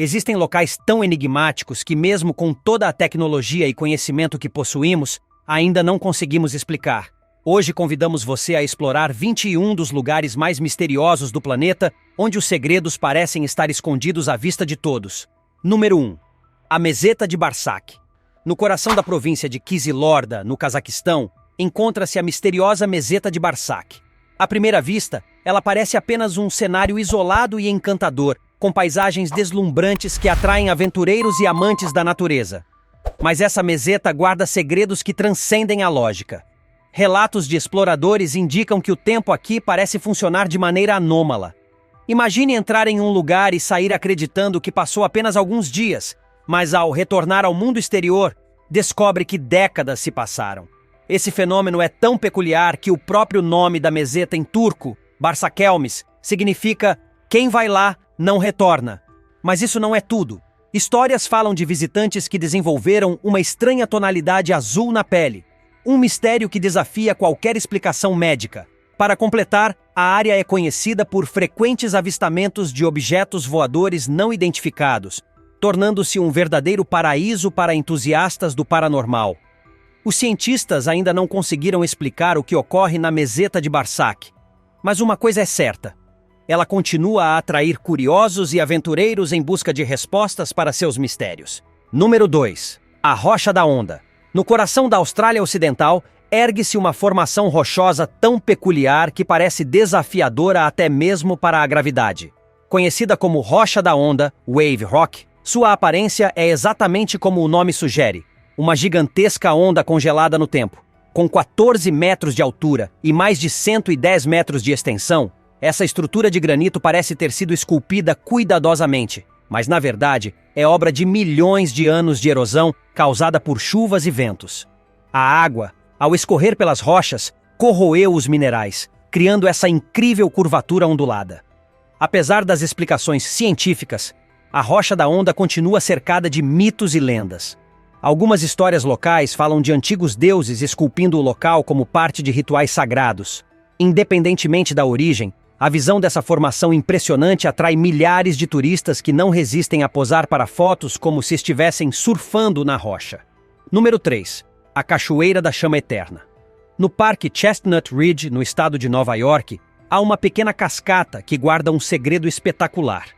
Existem locais tão enigmáticos que, mesmo com toda a tecnologia e conhecimento que possuímos, ainda não conseguimos explicar. Hoje convidamos você a explorar 21 dos lugares mais misteriosos do planeta, onde os segredos parecem estar escondidos à vista de todos. Número 1. A Meseta de Barsak. No coração da província de Kizilorda, no Cazaquistão, encontra-se a misteriosa Meseta de Barsak. À primeira vista, ela parece apenas um cenário isolado e encantador, com paisagens deslumbrantes que atraem aventureiros e amantes da natureza. Mas essa meseta guarda segredos que transcendem a lógica. Relatos de exploradores indicam que o tempo aqui parece funcionar de maneira anômala. Imagine entrar em um lugar e sair acreditando que passou apenas alguns dias, mas ao retornar ao mundo exterior, descobre que décadas se passaram. Esse fenômeno é tão peculiar que o próprio nome da meseta em turco, Barsakelmes, significa "quem vai lá não retorna". Mas isso não é tudo. Histórias falam de visitantes que desenvolveram uma estranha tonalidade azul na pele, um mistério que desafia qualquer explicação médica. Para completar, a área é conhecida por frequentes avistamentos de objetos voadores não identificados, tornando-se um verdadeiro paraíso para entusiastas do paranormal. Os cientistas ainda não conseguiram explicar o que ocorre na meseta de Barsak, mas uma coisa é certa: ela continua a atrair curiosos e aventureiros em busca de respostas para seus mistérios. Número 2. A Rocha da Onda. No coração da Austrália Ocidental, ergue-se uma formação rochosa tão peculiar que parece desafiadora até mesmo para a gravidade. Conhecida como Rocha da Onda, Wave Rock, sua aparência é exatamente como o nome sugere: uma gigantesca onda congelada no tempo. Com 14 metros de altura e mais de 110 metros de extensão, essa estrutura de granito parece ter sido esculpida cuidadosamente, mas na verdade é obra de milhões de anos de erosão causada por chuvas e ventos. A água, ao escorrer pelas rochas, corroeu os minerais, criando essa incrível curvatura ondulada. Apesar das explicações científicas, a Rocha da Onda continua cercada de mitos e lendas. Algumas histórias locais falam de antigos deuses esculpindo o local como parte de rituais sagrados. Independentemente da origem, a visão dessa formação impressionante atrai milhares de turistas que não resistem a posar para fotos como se estivessem surfando na rocha. Número 3. A Cachoeira da Chama Eterna. No Parque Chestnut Ridge, no estado de Nova York, há uma pequena cascata que guarda um segredo espetacular.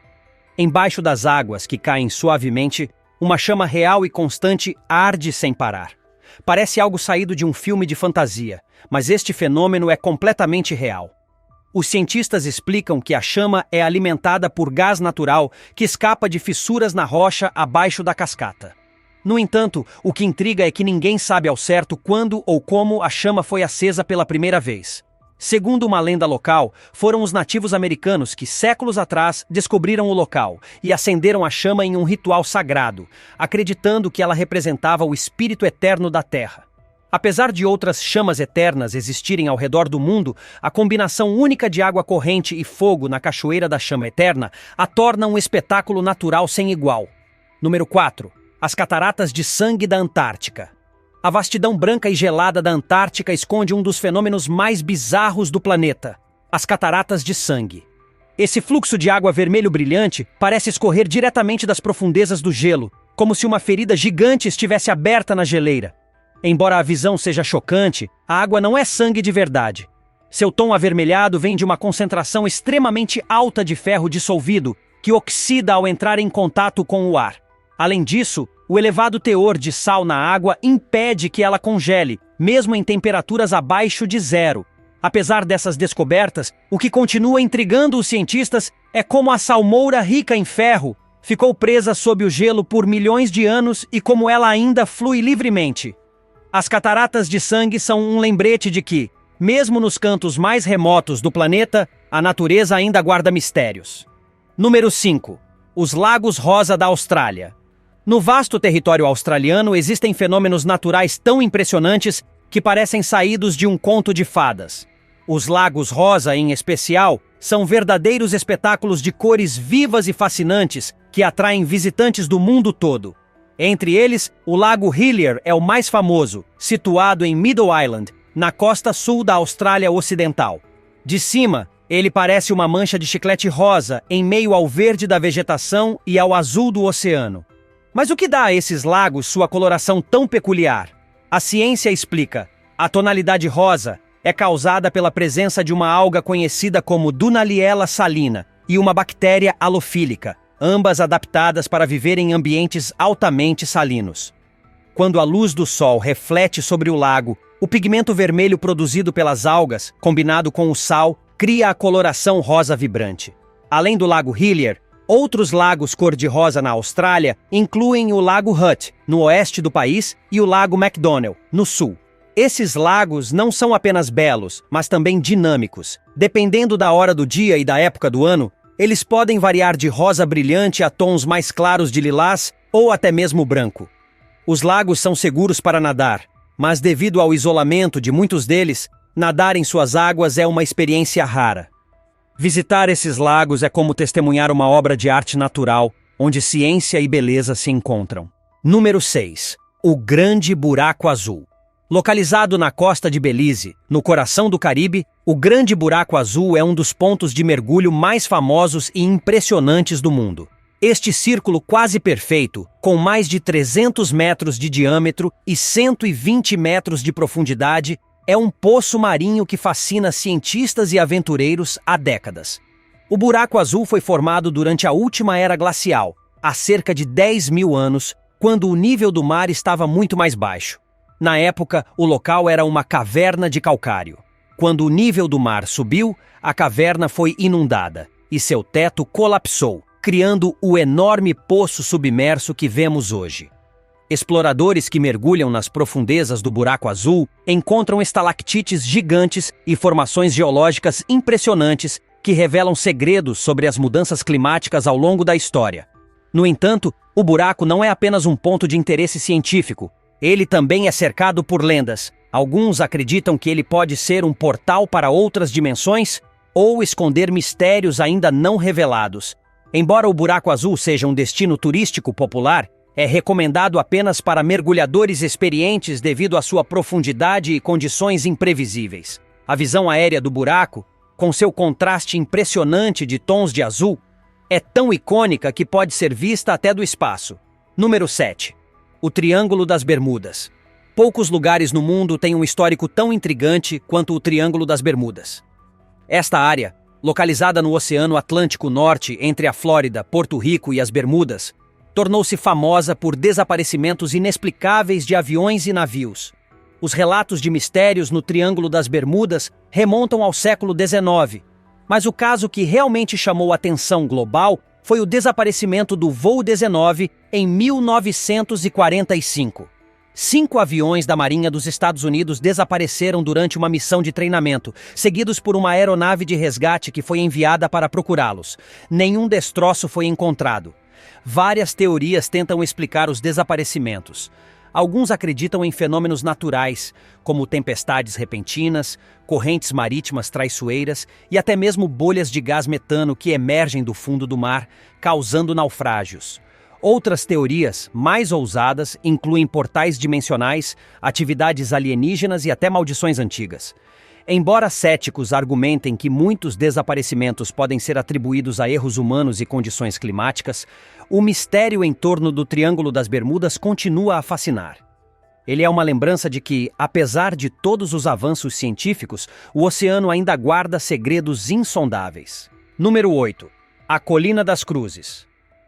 Embaixo das águas que caem suavemente, uma chama real e constante arde sem parar. Parece algo saído de um filme de fantasia, mas este fenômeno é completamente real. Os cientistas explicam que a chama é alimentada por gás natural que escapa de fissuras na rocha abaixo da cascata. No entanto, o que intriga é que ninguém sabe ao certo quando ou como a chama foi acesa pela primeira vez. Segundo uma lenda local, foram os nativos americanos que, séculos atrás, descobriram o local e acenderam a chama em um ritual sagrado, acreditando que ela representava o espírito eterno da terra. Apesar de outras chamas eternas existirem ao redor do mundo, a combinação única de água corrente e fogo na Cachoeira da Chama Eterna a torna um espetáculo natural sem igual. Número 4. As Cataratas de Sangue da Antártica. A vastidão branca e gelada da Antártica esconde um dos fenômenos mais bizarros do planeta: as Cataratas de Sangue. Esse fluxo de água vermelho brilhante parece escorrer diretamente das profundezas do gelo, como se uma ferida gigante estivesse aberta na geleira. Embora a visão seja chocante, a água não é sangue de verdade. Seu tom avermelhado vem de uma concentração extremamente alta de ferro dissolvido, que oxida ao entrar em contato com o ar. Além disso, o elevado teor de sal na água impede que ela congele, mesmo em temperaturas abaixo de zero. Apesar dessas descobertas, o que continua intrigando os cientistas é como a salmoura rica em ferro ficou presa sob o gelo por milhões de anos e como ela ainda flui livremente. As Cataratas de Sangue são um lembrete de que, mesmo nos cantos mais remotos do planeta, a natureza ainda guarda mistérios. Número 5. Os Lagos Rosa da Austrália. No vasto território australiano existem fenômenos naturais tão impressionantes que parecem saídos de um conto de fadas. Os Lagos Rosa, em especial, são verdadeiros espetáculos de cores vivas e fascinantes que atraem visitantes do mundo todo. Entre eles, o Lago Hillier é o mais famoso, situado em Middle Island, na costa sul da Austrália Ocidental. De cima, Ele parece uma mancha de chiclete rosa em meio ao verde da vegetação e ao azul do oceano. Mas o que dá a esses lagos sua coloração tão peculiar? A ciência explica. A tonalidade rosa é causada pela presença de uma alga conhecida como Dunaliella salina e uma bactéria halofílica, ambas adaptadas para viver em ambientes altamente salinos. Quando a luz do sol reflete sobre o lago, o pigmento vermelho produzido pelas algas, combinado com o sal, cria a coloração rosa vibrante. Além do Lago Hillier, outros lagos cor-de-rosa na Austrália incluem o Lago Hutt, no oeste do país, e o Lago McDonnell, no sul. Esses lagos não são apenas belos, mas também dinâmicos. Dependendo da hora do dia e da época do ano, eles podem variar de rosa brilhante a tons mais claros de lilás ou até mesmo branco. Os lagos são seguros para nadar, mas devido ao isolamento de muitos deles, nadar em suas águas é uma experiência rara. Visitar esses lagos é como testemunhar uma obra de arte natural, onde ciência e beleza se encontram. Número 6. O Grande Buraco Azul. Localizado na costa de Belize, no coração do Caribe, o Grande Buraco Azul é um dos pontos de mergulho mais famosos e impressionantes do mundo. Este círculo quase perfeito, com mais de 300 metros de diâmetro e 120 metros de profundidade, é um poço marinho que fascina cientistas e aventureiros há décadas. O Buraco Azul foi formado durante a última era glacial, há cerca de 10 mil anos, quando o nível do mar estava muito mais baixo. Na época, o local era uma caverna de calcário. Quando o nível do mar subiu, a caverna foi inundada e seu teto colapsou, criando o enorme poço submerso que vemos hoje. Exploradores que mergulham nas profundezas do Buraco Azul encontram estalactites gigantes e formações geológicas impressionantes que revelam segredos sobre as mudanças climáticas ao longo da história. No entanto, o buraco não é apenas um ponto de interesse científico. Ele também é cercado por lendas. Alguns acreditam que ele pode ser um portal para outras dimensões ou esconder mistérios ainda não revelados. Embora o Buraco Azul seja um destino turístico popular, é recomendado apenas para mergulhadores experientes devido à sua profundidade e condições imprevisíveis. A visão aérea do buraco, com seu contraste impressionante de tons de azul, é tão icônica que pode ser vista até do espaço. Número 7. O Triângulo das Bermudas. Poucos lugares no mundo têm um histórico tão intrigante quanto o Triângulo das Bermudas. Esta área, localizada no Oceano Atlântico Norte entre a Flórida, Porto Rico e as Bermudas, tornou-se famosa por desaparecimentos inexplicáveis de aviões e navios. Os relatos de mistérios no Triângulo das Bermudas remontam ao século XIX, mas o caso que realmente chamou a atenção global foi o desaparecimento do voo 19 em 1945. 5 aviões da Marinha dos Estados Unidos desapareceram durante uma missão de treinamento, seguidos por uma aeronave de resgate que foi enviada para procurá-los. Nenhum destroço foi encontrado. Várias teorias tentam explicar os desaparecimentos. Alguns acreditam em fenômenos naturais, como tempestades repentinas, correntes marítimas traiçoeiras e até mesmo bolhas de gás metano que emergem do fundo do mar, causando naufrágios. Outras teorias, mais ousadas, incluem portais dimensionais, atividades alienígenas e até maldições antigas. Embora céticos argumentem que muitos desaparecimentos podem ser atribuídos a erros humanos e condições climáticas, o mistério em torno do Triângulo das Bermudas continua a fascinar. Ele é uma lembrança de que, apesar de todos os avanços científicos, o oceano ainda guarda segredos insondáveis. Número 8. A Colina das Cruzes.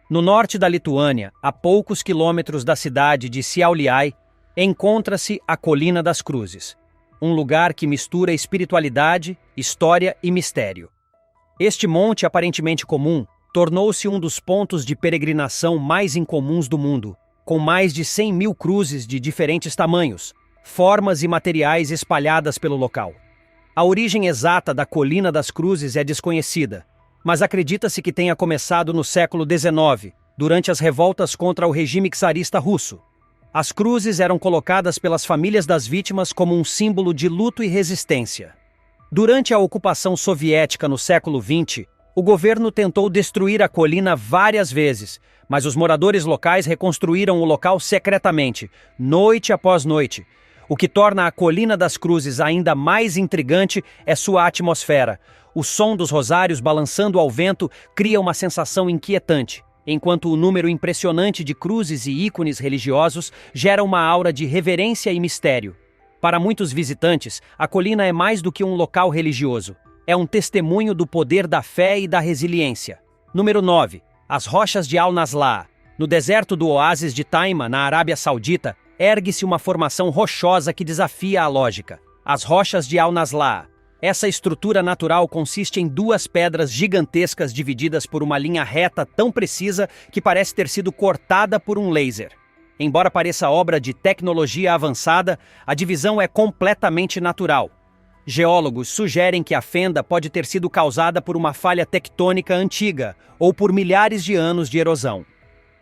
No norte da Lituânia, a poucos quilômetros da cidade de Šiauliai, encontra-se a Colina das Cruzes, um lugar que mistura espiritualidade, história e mistério. Este monte aparentemente comum tornou-se um dos pontos de peregrinação mais incomuns do mundo, com mais de 100 mil cruzes de diferentes tamanhos, formas e materiais espalhadas pelo local. A origem exata da Colina das Cruzes é desconhecida, mas acredita-se que tenha começado no século XIX, durante as revoltas contra o regime czarista russo. As cruzes eram colocadas pelas famílias das vítimas como um símbolo de luto e resistência. Durante a ocupação soviética no século XX, o governo tentou destruir a colina várias vezes, mas os moradores locais reconstruíram o local secretamente, noite após noite. O que torna a Colina das Cruzes ainda mais intrigante é sua atmosfera. O som dos rosários balançando ao vento cria uma sensação inquietante, enquanto o número impressionante de cruzes e ícones religiosos gera uma aura de reverência e mistério. Para muitos visitantes, a colina é mais do que um local religioso. É um testemunho do poder da fé e da resiliência. Número 9. As rochas de Al-Nazlah. No deserto do oásis de Taima, na Arábia Saudita, ergue-se uma formação rochosa que desafia a lógica. As rochas de Al-Nazlah. Essa estrutura natural consiste em duas pedras gigantescas divididas por uma linha reta tão precisa que parece ter sido cortada por um laser. Embora pareça obra de tecnologia avançada, a divisão é completamente natural. Geólogos sugerem que a fenda pode ter sido causada por uma falha tectônica antiga ou por milhares de anos de erosão.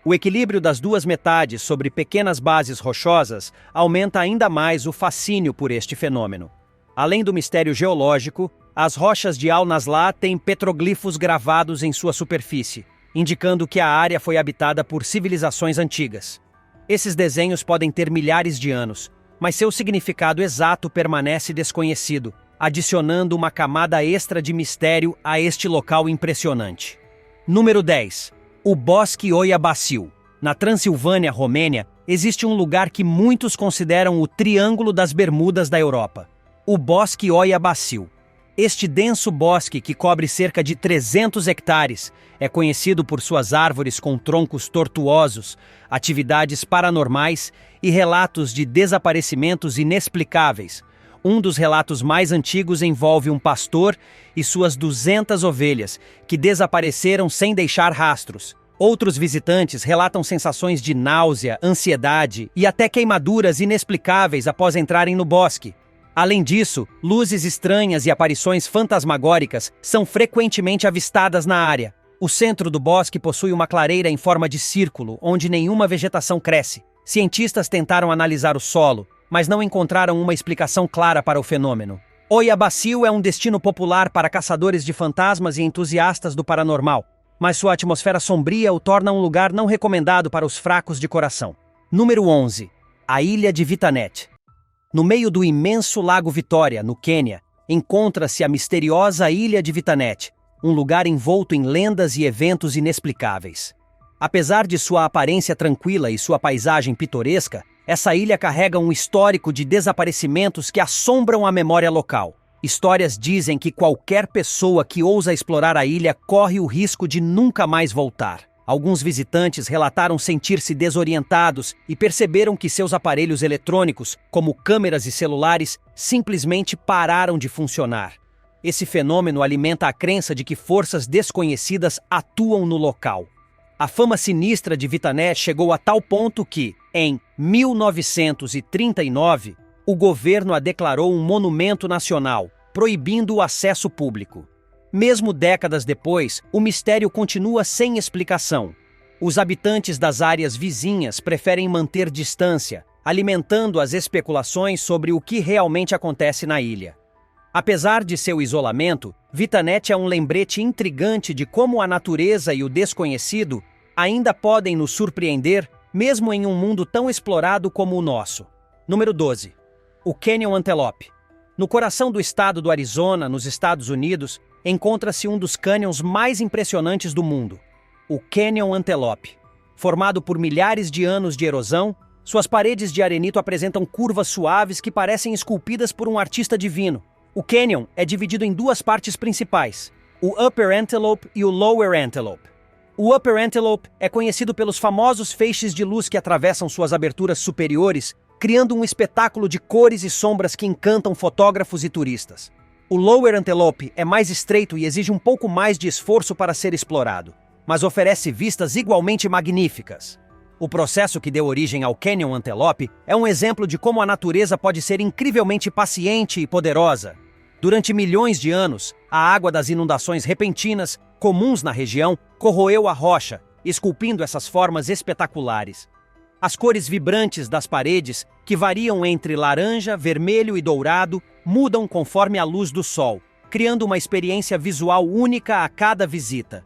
O equilíbrio das duas metades sobre pequenas bases rochosas aumenta ainda mais o fascínio por este fenômeno. Além do mistério geológico, as rochas de Al-Nazlah têm petroglifos gravados em sua superfície, indicando que a área foi habitada por civilizações antigas. Esses desenhos podem ter milhares de anos, mas seu significado exato permanece desconhecido, adicionando uma camada extra de mistério a este local impressionante. Número 10. O Bosque Oia Basil. Na Transilvânia, Romênia, existe um lugar que muitos consideram o Triângulo das Bermudas da Europa. O Bosque Oia Basil. Este denso bosque, que cobre cerca de 300 hectares, é conhecido por suas árvores com troncos tortuosos, atividades paranormais e relatos de desaparecimentos inexplicáveis. Um dos relatos mais antigos envolve um pastor e suas 200 ovelhas, que desapareceram sem deixar rastros. Outros visitantes relatam sensações de náusea, ansiedade e até queimaduras inexplicáveis após entrarem no bosque. Além disso, luzes estranhas e aparições fantasmagóricas são frequentemente avistadas na área. O centro do bosque possui uma clareira em forma de círculo, onde nenhuma vegetação cresce. Cientistas tentaram analisar o solo, mas não encontraram uma explicação clara para o fenômeno. Oia Basil é um destino popular para caçadores de fantasmas e entusiastas do paranormal, mas sua atmosfera sombria o torna um lugar não recomendado para os fracos de coração. Número 11. A Ilha de Vitanet. No meio do imenso Lago Vitória, no Quênia, encontra-se a misteriosa Ilha de Vitanet, um lugar envolto em lendas e eventos inexplicáveis. Apesar de sua aparência tranquila e sua paisagem pitoresca, essa ilha carrega um histórico de desaparecimentos que assombram a memória local. Histórias dizem que qualquer pessoa que ousa explorar a ilha corre o risco de nunca mais voltar. Alguns visitantes relataram sentir-se desorientados e perceberam que seus aparelhos eletrônicos, como câmeras e celulares, simplesmente pararam de funcionar. Esse fenômeno alimenta a crença de que forças desconhecidas atuam no local. A fama sinistra de Vitanet chegou a tal ponto que, em 1939, o governo a declarou um monumento nacional, proibindo o acesso público. Mesmo décadas depois, o mistério continua sem explicação. Os habitantes das áreas vizinhas preferem manter distância, alimentando as especulações sobre o que realmente acontece na ilha. Apesar de seu isolamento, Vitanet é um lembrete intrigante de como a natureza e o desconhecido ainda podem nos surpreender, mesmo em um mundo tão explorado como o nosso. Número 12. O Canyon Antelope. No coração do estado do Arizona, nos Estados Unidos, encontra-se um dos cânions mais impressionantes do mundo, o Canyon Antelope. Formado por milhares de anos de erosão, suas paredes de arenito apresentam curvas suaves que parecem esculpidas por um artista divino. O canyon é dividido em duas partes principais, o Upper Antelope e o Lower Antelope. O Upper Antelope é conhecido pelos famosos feixes de luz que atravessam suas aberturas superiores, criando um espetáculo de cores e sombras que encantam fotógrafos e turistas. O Lower Antelope é mais estreito e exige um pouco mais de esforço para ser explorado, mas oferece vistas igualmente magníficas. O processo que deu origem ao Canyon Antelope é um exemplo de como a natureza pode ser incrivelmente paciente e poderosa. Durante milhões de anos, a água das inundações repentinas, comuns na região, corroeu a rocha, esculpindo essas formas espetaculares. As cores vibrantes das paredes, que variam entre laranja, vermelho e dourado, mudam conforme a luz do sol, criando uma experiência visual única a cada visita.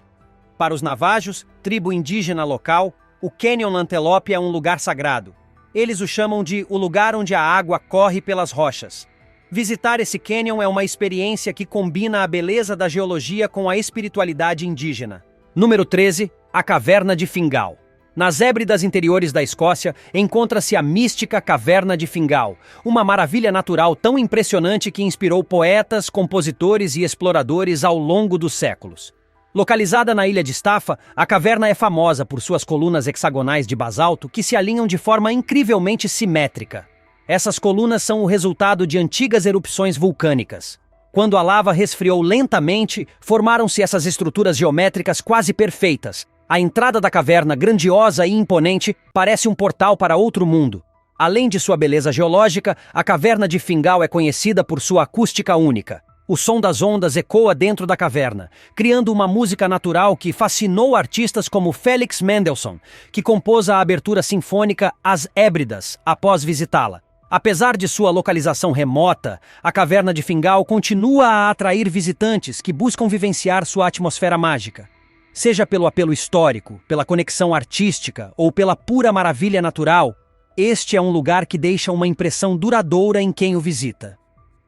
Para os Navajos, tribo indígena local, o Canyon Antelope é um lugar sagrado. Eles o chamam de o lugar onde a água corre pelas rochas. Visitar esse cânion é uma experiência que combina a beleza da geologia com a espiritualidade indígena. Número 13. A Caverna de Fingal. Nas Hébridas interiores da Escócia, encontra-se a mística Caverna de Fingal, uma maravilha natural tão impressionante que inspirou poetas, compositores e exploradores ao longo dos séculos. Localizada na ilha de Staffa, a caverna é famosa por suas colunas hexagonais de basalto que se alinham de forma incrivelmente simétrica. Essas colunas são o resultado de antigas erupções vulcânicas. Quando a lava resfriou lentamente, formaram-se essas estruturas geométricas quase perfeitas. A entrada da caverna, grandiosa e imponente, parece um portal para outro mundo. Além de sua beleza geológica, a Caverna de Fingal é conhecida por sua acústica única. O som das ondas ecoa dentro da caverna, criando uma música natural que fascinou artistas como Felix Mendelssohn, que compôs a abertura sinfônica As Hébridas após visitá-la. Apesar de sua localização remota, a Caverna de Fingal continua a atrair visitantes que buscam vivenciar sua atmosfera mágica. Seja pelo apelo histórico, pela conexão artística ou pela pura maravilha natural, este é um lugar que deixa uma impressão duradoura em quem o visita.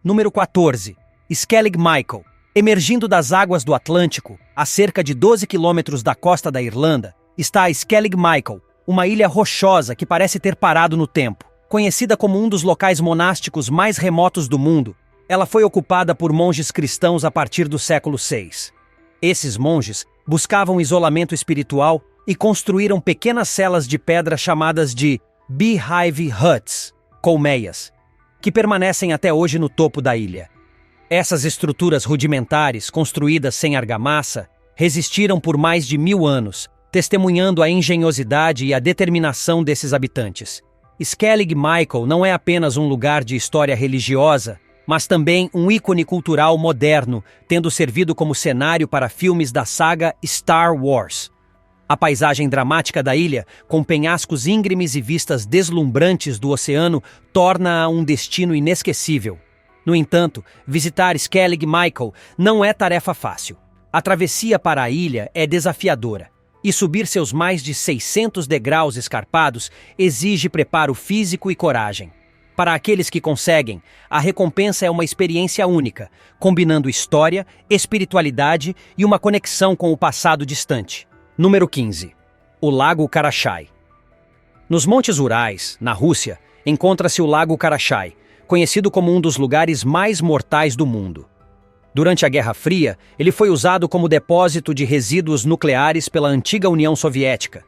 Número 14. Skellig Michael. Emergindo das águas do Atlântico, a cerca de 12 quilômetros da costa da Irlanda, está a Skellig Michael, uma ilha rochosa que parece ter parado no tempo. Conhecida como um dos locais monásticos mais remotos do mundo, ela foi ocupada por monges cristãos a partir do século VI. Esses monges buscavam isolamento espiritual e construíram pequenas celas de pedra chamadas de Beehive Huts, colmeias, que permanecem até hoje no topo da ilha. Essas estruturas rudimentares, construídas sem argamassa, resistiram por mais de 1000 anos, testemunhando a engenhosidade e a determinação desses habitantes. Skellig Michael não é apenas um lugar de história religiosa, mas também um ícone cultural moderno, tendo servido como cenário para filmes da saga Star Wars. A paisagem dramática da ilha, com penhascos íngremes e vistas deslumbrantes do oceano, torna-a um destino inesquecível. No entanto, visitar Skellig Michael não é tarefa fácil. A travessia para a ilha é desafiadora, e subir seus mais de 600 degraus escarpados exige preparo físico e coragem. Para aqueles que conseguem, a recompensa é uma experiência única, combinando história, espiritualidade e uma conexão com o passado distante. Número 15. O Lago Karachay. Nos Montes Urais, na Rússia, encontra-se o Lago Karachay, conhecido como um dos lugares mais mortais do mundo. Durante a Guerra Fria, ele foi usado como depósito de resíduos nucleares pela antiga União Soviética,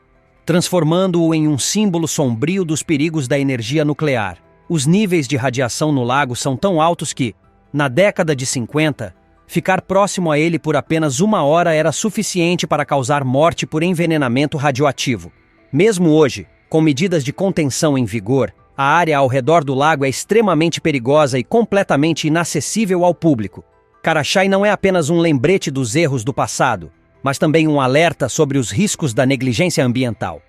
transformando-o em um símbolo sombrio dos perigos da energia nuclear. Os níveis de radiação no lago são tão altos que, na década de 50, ficar próximo a ele por apenas 1 hora era suficiente para causar morte por envenenamento radioativo. Mesmo hoje, com medidas de contenção em vigor, a área ao redor do lago é extremamente perigosa e completamente inacessível ao público. Karachay não é apenas um lembrete dos erros do passado, mas também um alerta sobre os riscos da negligência ambiental.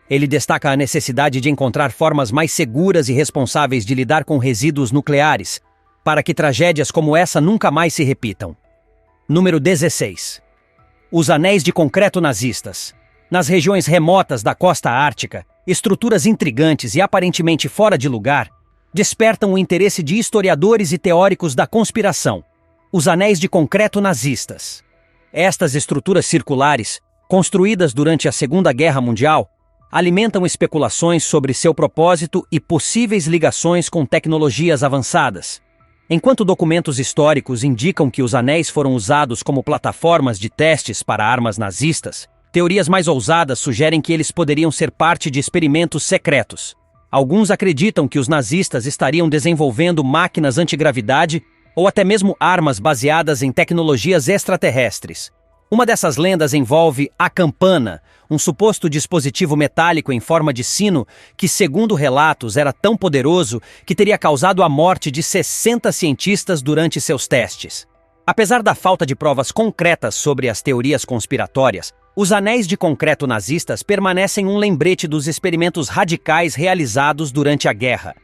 Ele destaca a necessidade de encontrar formas mais seguras e responsáveis de lidar com resíduos nucleares, para que tragédias como essa nunca mais se repitam. Número 16. Os anéis de concreto nazistas. Nas regiões remotas da costa ártica, estruturas intrigantes e aparentemente fora de lugar despertam o interesse de historiadores e teóricos da conspiração. Os anéis de concreto nazistas. Estas estruturas circulares, construídas durante a Segunda Guerra Mundial, alimentam especulações sobre seu propósito e possíveis ligações com tecnologias avançadas. Enquanto documentos históricos indicam que os anéis foram usados como plataformas de testes para armas nazistas, teorias mais ousadas sugerem que eles poderiam ser parte de experimentos secretos. Alguns acreditam que os nazistas estariam desenvolvendo máquinas antigravidade ou até mesmo armas baseadas em tecnologias extraterrestres. Uma dessas lendas envolve a campana, um suposto dispositivo metálico em forma de sino que, segundo relatos, era tão poderoso que teria causado a morte de 60 cientistas durante seus testes. Apesar da falta de provas concretas sobre as teorias conspiratórias, os anéis de concreto nazistas permanecem um lembrete dos experimentos radicais realizados durante a guerra.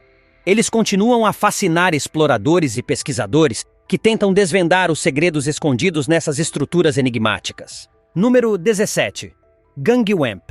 Eles continuam a fascinar exploradores e pesquisadores que tentam desvendar os segredos escondidos nessas estruturas enigmáticas. Número 17. Gangwamp.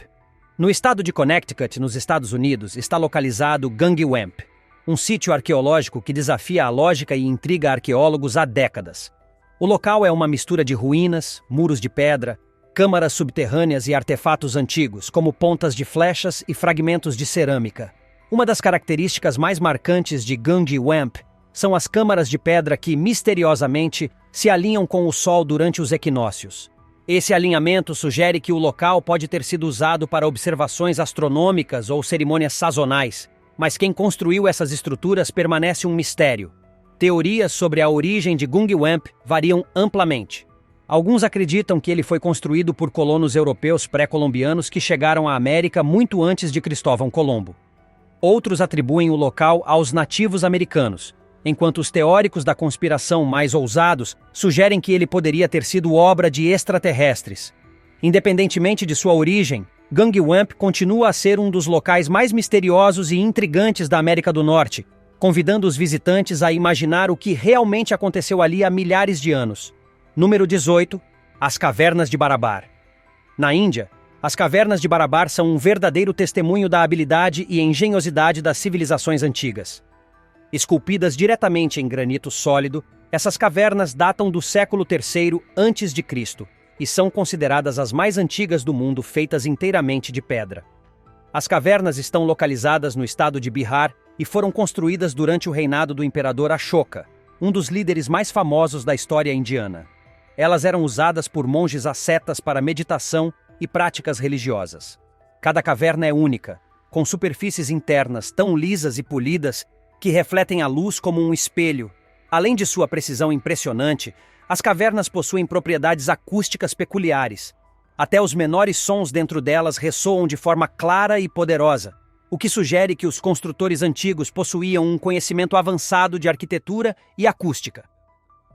No estado de Connecticut, nos Estados Unidos, está localizado Gangwamp, um sítio arqueológico que desafia a lógica e intriga arqueólogos há décadas. O local é uma mistura de ruínas, muros de pedra, câmaras subterrâneas e artefatos antigos, como pontas de flechas e fragmentos de cerâmica. Uma das características mais marcantes de Gungy Wamp são as câmaras de pedra que, misteriosamente, se alinham com o Sol durante os equinócios. Esse alinhamento sugere que o local pode ter sido usado para observações astronômicas ou cerimônias sazonais, mas quem construiu essas estruturas permanece um mistério. Teorias sobre a origem de Gungy Wamp variam amplamente. Alguns acreditam que ele foi construído por colonos europeus pré-colombianos que chegaram à América muito antes de Cristóvão Colombo. Outros atribuem o local aos nativos americanos, enquanto os teóricos da conspiração mais ousados sugerem que ele poderia ter sido obra de extraterrestres. Independentemente de sua origem, Gungy Wamp continua a ser um dos locais mais misteriosos e intrigantes da América do Norte, convidando os visitantes a imaginar o que realmente aconteceu ali há milhares de anos. Número 18. As Cavernas de Barabar. Na Índia, as Cavernas de Barabar são um verdadeiro testemunho da habilidade e engenhosidade das civilizações antigas. Esculpidas diretamente em granito sólido, essas cavernas datam do século III a.C. e são consideradas as mais antigas do mundo feitas inteiramente de pedra. As cavernas estão localizadas no estado de Bihar e foram construídas durante o reinado do imperador Ashoka, um dos líderes mais famosos da história indiana. Elas eram usadas por monges ascetas para meditação e práticas religiosas. Cada caverna é única, com superfícies internas tão lisas e polidas que refletem a luz como um espelho. Além de sua precisão impressionante, as cavernas possuem propriedades acústicas peculiares. Até os menores sons dentro delas ressoam de forma clara e poderosa, o que sugere que os construtores antigos possuíam um conhecimento avançado de arquitetura e acústica.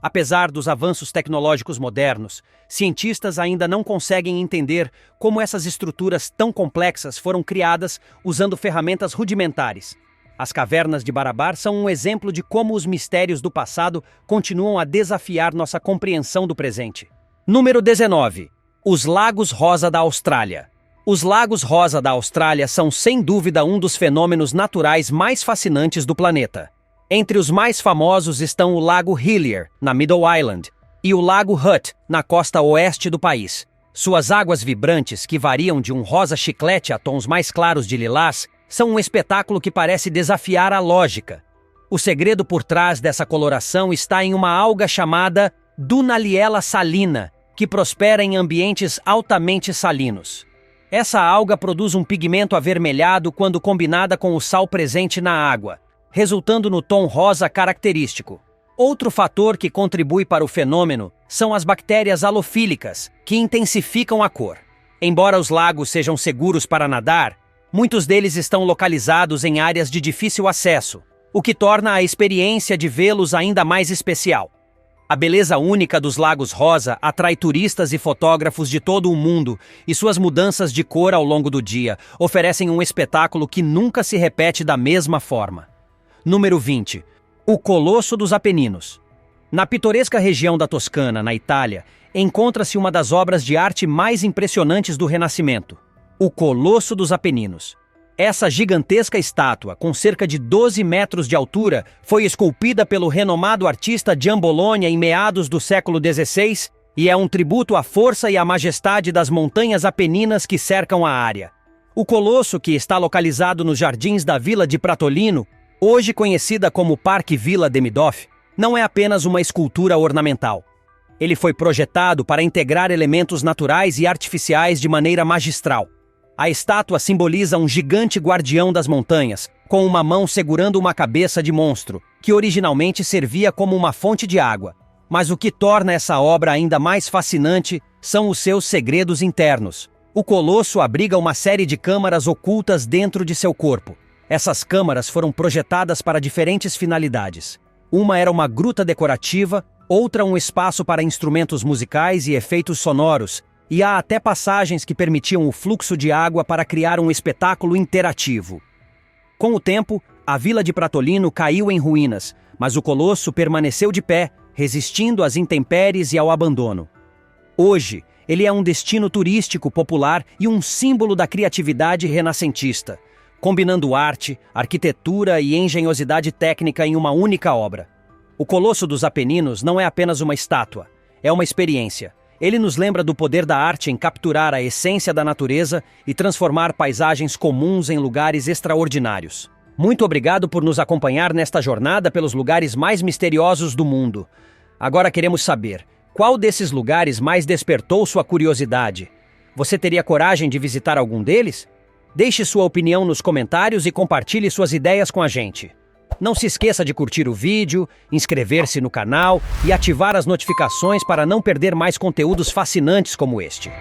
Apesar dos avanços tecnológicos modernos, cientistas ainda não conseguem entender como essas estruturas tão complexas foram criadas usando ferramentas rudimentares. As Cavernas de Barabar são um exemplo de como os mistérios do passado continuam a desafiar nossa compreensão do presente. Número 19. Os Lagos Rosa da Austrália. Os Lagos Rosa da Austrália são sem dúvida um dos fenômenos naturais mais fascinantes do planeta. Entre os mais famosos estão o Lago Hillier, na Middle Island, e o Lago Hutt, na costa oeste do país. Suas águas vibrantes, que variam de um rosa chiclete a tons mais claros de lilás, são um espetáculo que parece desafiar a lógica. O segredo por trás dessa coloração está em uma alga chamada Dunaliella salina, que prospera em ambientes altamente salinos. Essa alga produz um pigmento avermelhado quando combinada com o sal presente na água, resultando no tom rosa característico. Outro fator que contribui para o fenômeno são as bactérias halofílicas, que intensificam a cor. Embora os lagos sejam seguros para nadar, muitos deles estão localizados em áreas de difícil acesso, o que torna a experiência de vê-los ainda mais especial. A beleza única dos Lagos Rosa atrai turistas e fotógrafos de todo o mundo, e suas mudanças de cor ao longo do dia oferecem um espetáculo que nunca se repete da mesma forma. Número 20. O Colosso dos Apeninos. Na pitoresca região da Toscana, na Itália, encontra-se uma das obras de arte mais impressionantes do Renascimento, o Colosso dos Apeninos. Essa gigantesca estátua, com cerca de 12 metros de altura, foi esculpida pelo renomado artista Gian Bologna em meados do século XVI e é um tributo à força e à majestade das montanhas apeninas que cercam a área. O colosso, que está localizado nos jardins da Vila de Pratolino, hoje conhecida como Parque Vila Demidoff, não é apenas uma escultura ornamental. Ele foi projetado para integrar elementos naturais e artificiais de maneira magistral. A estátua simboliza um gigante guardião das montanhas, com uma mão segurando uma cabeça de monstro, que originalmente servia como uma fonte de água. Mas o que torna essa obra ainda mais fascinante são os seus segredos internos. O colosso abriga uma série de câmaras ocultas dentro de seu corpo. Essas câmaras foram projetadas para diferentes finalidades. Uma era uma gruta decorativa, outra um espaço para instrumentos musicais e efeitos sonoros, e há até passagens que permitiam o fluxo de água para criar um espetáculo interativo. Com o tempo, a Vila de Pratolino caiu em ruínas, mas o colosso permaneceu de pé, resistindo às intempéries e ao abandono. Hoje, ele é um destino turístico popular e um símbolo da criatividade renascentista. combinando arte, arquitetura e engenhosidade técnica em uma única obra. O Colosso dos Apeninos não é apenas uma estátua, é uma experiência. Ele nos lembra do poder da arte em capturar a essência da natureza e transformar paisagens comuns em lugares extraordinários. Muito obrigado por nos acompanhar nesta jornada pelos lugares mais misteriosos do mundo. Agora queremos saber, qual desses lugares mais despertou sua curiosidade? Você teria coragem de visitar algum deles? Deixe sua opinião nos comentários e compartilhe suas ideias com a gente. Não se esqueça de curtir o vídeo, inscrever-se no canal e ativar as notificações para não perder mais conteúdos fascinantes como este.